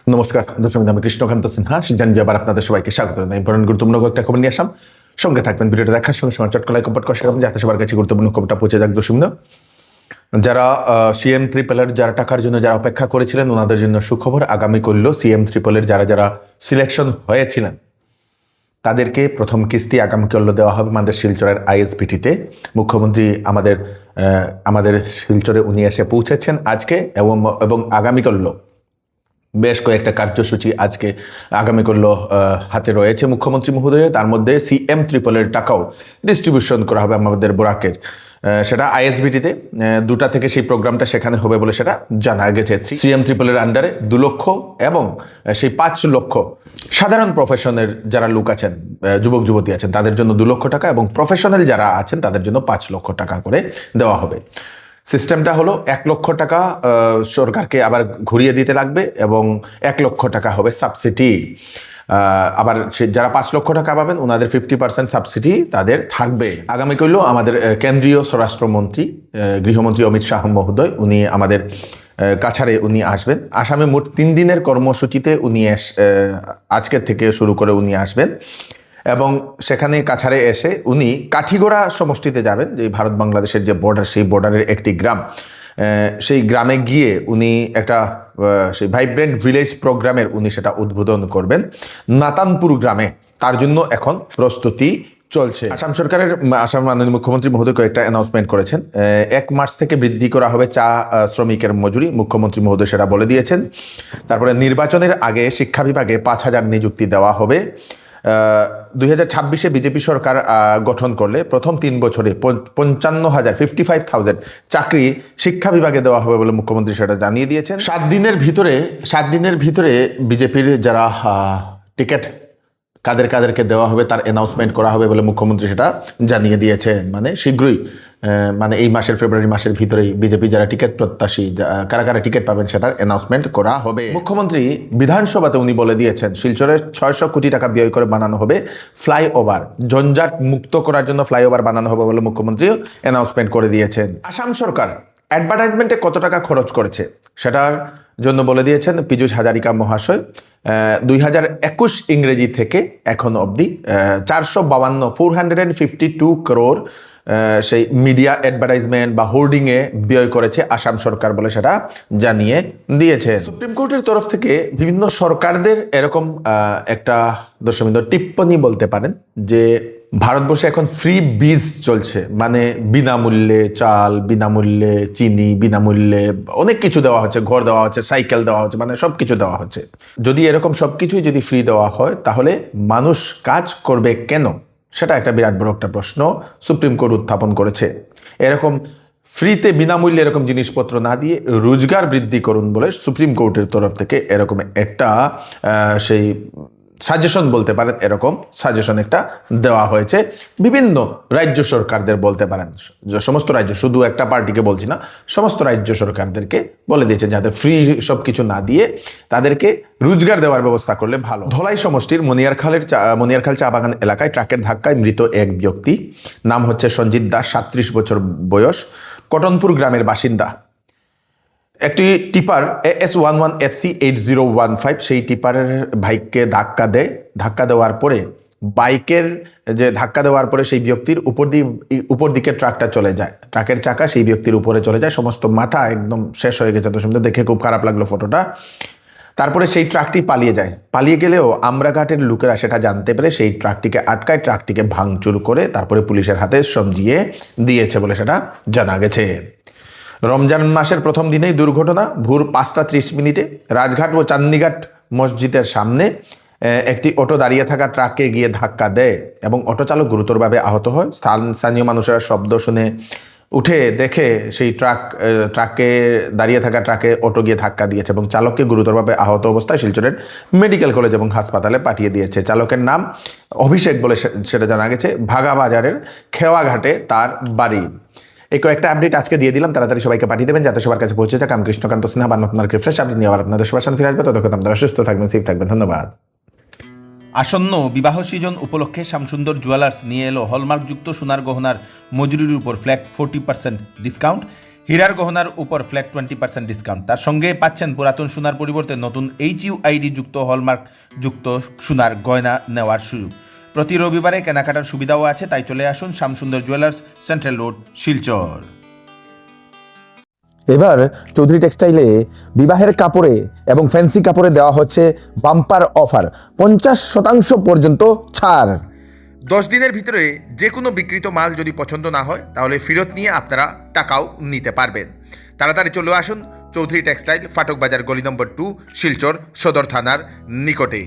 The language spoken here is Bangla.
নমস্কার দর্শক, আমি কৃষ্ণকান্ত সিনহা জানি আবার আপনাদের সবাইকে স্বাগত জানাই। ইম্পর্টেন্ট গুরুত্বপূর্ণ একটা খবর নিয়ে আসলাম, সঙ্গে থাকবেন। ভিডিওটা দেখার সঙ্গে সঙ্গে চটকলা কম্পার্ট করে শেখাবেন যাতে সবার কাছে গুরুত্বপূর্ণ খবরটা পৌঁছে যাক। দর্শক, যারা সিএম ট্রিপলের যারা টাকার জন্য যারা অপেক্ষা করেছিলেন ওনাদের জন্য সুখবর আগামী করল। সিএম ট্রিপলের যারা যারা সিলেকশন হয়েছিলেন তাদেরকে প্রথম কিস্তি আগামীকাল দেওয়া হবে আমাদের শিলচরের আইএসবিটিতে। মুখ্যমন্ত্রী আমাদের শিলচরে উনি এসে পৌঁছেছেন আজকে এবং আগামীকাল বেশ কয়েকটা কার্যসূচি আগামীকাল হাতে রয়েছে মুখ্যমন্ত্রী মহোদয়ের। তার মধ্যে সিএম ট্রিপলের টাকাও ডিস্ট্রিবিউশন করা হবে আমাদের বোরাকের, সেটা আইএসবিটিতে 2টা থেকে সেই প্রোগ্রামটা সেখানে হবে বলে সেটা জানা গেছে। সিএম ট্রিপলের আন্ডারে 2 লক্ষ এবং সেই 5 লক্ষ সাধারণ প্রফেশনের যারা লোক আছেন, যুবক যুবতী আছেন, তাদের জন্য 2 লক্ষ টাকা এবং প্রফেশনাল যারা আছেন তাদের জন্য 5 লক্ষ টাকা করে দেওয়া হবে। সিস্টেমটা হলো 1 লক্ষ টাকা সরকারকে আবার ঘুরিয়ে দিতে লাগবে এবং 1 লক্ষ টাকা হবে সাবসিডি। আবার যারা 5 লক্ষ টাকা পাবেন ওনাদের 50% সাবসিডি তাদের থাকবে। আগামীকাল আমাদের কেন্দ্রীয় স্বরাষ্ট্রমন্ত্রী গৃহমন্ত্রী অমিত শাহ মহোদয় উনি আমাদের কাছাড়ে উনি আসবেন। আসামে মোট 3 দিনের কর্মসূচিতে উনি আজকের থেকে শুরু করে উনি আসবেন এবং সেখানে কাছাড়ে এসে উনি কাঠিগোড়া সমষ্টিতে যাবেন, যে ভারত বাংলাদেশের যে বর্ডার, সেই বর্ডারের একটি গ্রাম, সেই গ্রামে গিয়ে উনি একটা সেই ভাইব্রেন্ট ভিলেজ প্রোগ্রামের উনি সেটা উদ্বোধন করবেন নাতানপুর গ্রামে। তার জন্য এখন প্রস্তুতি চলছে। আসাম মাননীয় মুখ্যমন্ত্রী মহোদয় কয়েকটা অ্যানাউন্সমেন্ট করেছেন। 1 মার্চ থেকে বৃদ্ধি করা হবে চা শ্রমিকের মজুরি, মুখ্যমন্ত্রী মহোদয় সেটা বলে দিয়েছেন। তারপরে নির্বাচনের আগে শিক্ষা বিভাগে 5,000 নিযুক্তি দেওয়া হবে। 2026-এ বিজেপি সরকার গঠন করলে প্রথম 3 বছরে 55,000 চাকরি শিক্ষা বিভাগে দেওয়া হবে বলে মুখ্যমন্ত্রী সেটা জানিয়ে দিয়েছেন। 7 দিনের ভিতরে বিজেপির যারা টিকিট কাদেরকে দেওয়া হবে তার অ্যানাউন্সমেন্ট করা হবে বলে মুখ্যমন্ত্রী সেটা জানিয়ে দিয়েছেন। মানে শীঘ্রই, মানে এই মাসের ফেব্রুয়ারি মাসের ভিতরেই বিজেপি যারা টিকিট প্রত্যাশী কারা টিকিট পাবেন সেটার অ্যানাউন্সমেন্ট করা হবে। মুখ্যমন্ত্রী বিধানসভাতে উনি বলে দিয়েছেন শিলচরে 600 কোটি টাকা ব্যয় করে বানানো হবে ফ্লাইওভার, ঝঞ্ঝাট মুক্ত করার জন্য ফ্লাইওভার বানানো হবে বলে মুখ্যমন্ত্রীও অ্যানাউন্সমেন্ট করে দিয়েছেন। আসাম সরকার অ্যাডভার্টাইজমেন্টে কত টাকা খরচ করেছে সেটার জন্য বলে দিয়েছেন পীযূষ হাজারিকা মহাশয়। 2021 ইংরেজি থেকে এখন অবধি 452 crore সেই মিডিয়া অ্যাডভার্টাইজমেন্ট বা হোর্ডিংয়ে ব্যয় করেছে আসাম সরকার বলে সেটা জানিয়ে দিয়েছে। সুপ্রিম কোর্টের তরফ থেকে বিভিন্ন সরকারদের এরকম একটা দর্শকবৃন্দ টিপ্পণী বলতে পারেন যে ভারতবর্ষে এখন ফ্রি বীজ চলছে, মানে বিনামূল্যে চাল, বিনামূল্যে চিনি, বিনামূল্যে অনেক কিছু দেওয়া হচ্ছে, ঘর দেওয়া হচ্ছে, সাইকেল দেওয়া হচ্ছে, মানে সব কিছু দেওয়া হচ্ছে। যদি এরকম সব কিছুই যদি ফ্রি দেওয়া হয় তাহলে মানুষ কাজ করবে কেন? সেটা একটা বিরাট বড় একটা প্রশ্ন সুপ্রিম কোর্ট উত্থাপন করেছে। এরকম ফ্রিতে বিনামূল্যে এরকম জিনিসপত্র না দিয়ে রোজগার বৃদ্ধি করুন বলে সুপ্রিম কোর্টের তরফ থেকে এরকম একটা সেই সাজেশন বলতে পারেন, এরকম সাজেশন একটা দেওয়া হয়েছে বিভিন্ন রাজ্য সরকারদের বলতে পারেন। সমস্ত রাজ্য, শুধু একটা পার্টিকে বলছি না, সমস্ত রাজ্য সরকারদেরকে বলে দিয়েছে যাতে ফ্রি সব কিছু না দিয়ে তাদেরকে রোজগার দেওয়ার ব্যবস্থা করলে ভালো। ধলাই সমষ্টির মনিয়ারখাল চা বাগান এলাকায় ট্রাকের ধাক্কায় মৃত এক ব্যক্তি, নাম হচ্ছে সঞ্জিত দাস, 37 বছর বয়স, কটনপুর গ্রামের বাসিন্দা। একটি টিপার AS11 FC 8015 সেই টিপারের বাইককে ধাক্কা দেওয়ার পরে সেই ব্যক্তির উপর দিকে ট্রাকটা চলে যায়, ট্রাকের চাকা সেই ব্যক্তির উপরে চলে যায়, সমস্ত মাথা একদম শেষ হয়ে গেছে। তো দেখে খুব খারাপ লাগলো ফটোটা। তারপরে সেই ট্রাকটি পালিয়ে গেলেও আমরাঘাটের লোকেরা সেটা জানতে পেরে সেই ট্রাকটিকে আটকায়, ট্রাকটিকে ভাঙচুর করে তারপরে পুলিশের হাতে সমঝিয়ে দিয়েছে বলে সেটা জানা গেছে। রমজান মাসের প্রথম দিনেই দুর্ঘটনা। ভোর 5:30 রাজঘাট ও চান্দিঘাট মসজিদের সামনে একটি অটো দাঁড়িয়ে থাকা ট্রাককে গিয়ে ধাক্কা দেয় এবং অটো চালক গুরুতরভাবে আহত হয়। স্থানীয় মানুষেরা শব্দ শুনে উঠে দেখে সেই ট্রাকে দাঁড়িয়ে থাকা ট্রাকে অটো গিয়ে ধাক্কা দিয়েছে এবং চালককে গুরুতরভাবে আহত অবস্থায় শিলচরের মেডিকেল কলেজ এবং হাসপাতালে পাঠিয়ে দিয়েছে। চালকের নাম অভিষেক বলে সেটা জানা গেছে। ভাগাবাজারের খেওয়াঘাটে তার বাড়ি। এই কয়েকটা আপডেট আজকে দিয়ে দিলাম, তাড়াতাড়ি সবাইকে পাঠিয়ে দেবেন যাতে সবার কাছে পৌঁছে যাক। আমি কৃষ্ণকান্ত সিনহা, আপনার ফ্রেশ আপডেট নিয়ে আবার আপনাদের সবার সামনে ফিরে আসবে। ততক্ষণ আপনারা সুস্থ থাকবেন, সেফ থাকবেন। ধন্যবাদ। আসন্ন বিবাহ সিজন উপলক্ষে শ্যামসুন্দর জুয়েলার্স নিয়ে এলো হলমার্কযুক্ত সোনার গহনার মজুরির উপর ফ্ল্যাট 40% ডিসকাউন্ট। হীরার গহনার উপর ফ্ল্যাট 20% ডিসকাউন্ট। তার সঙ্গে পাচ্ছেন পুরাতন সোনার পরিবর্তে নতুন HUID যুক্ত হলমার্ক যুক্ত সোনার গয়না নেওয়ার সুযোগ। প্রতি রবিবারে কেনাকাটার সুবিধাও আছে, তাই চলে আসুন Shyamsundar jewellers, central road, Silchar. এবার চৌধুরী টেক্সটাইলে বিবাহের কাপড়ে এবং ফ্যান্সি কাপড়ে দেওয়া হচ্ছে বাম্পার অফার, 50% পর্যন্ত ছাড়। 10 দিনের ভিতরে যে কোনো বিক্রিত মাল যদি পছন্দ না হয় তাহলে ফেরত নিয়ে আপনারা টাকাও নিতে পারবেন। তাড়াতাড়ি চলে আসুন চৌধুরী টেক্সটাইল, ফাটক বাজার, গলি নম্বর 2, শিলচর সদর থানার নিকটে।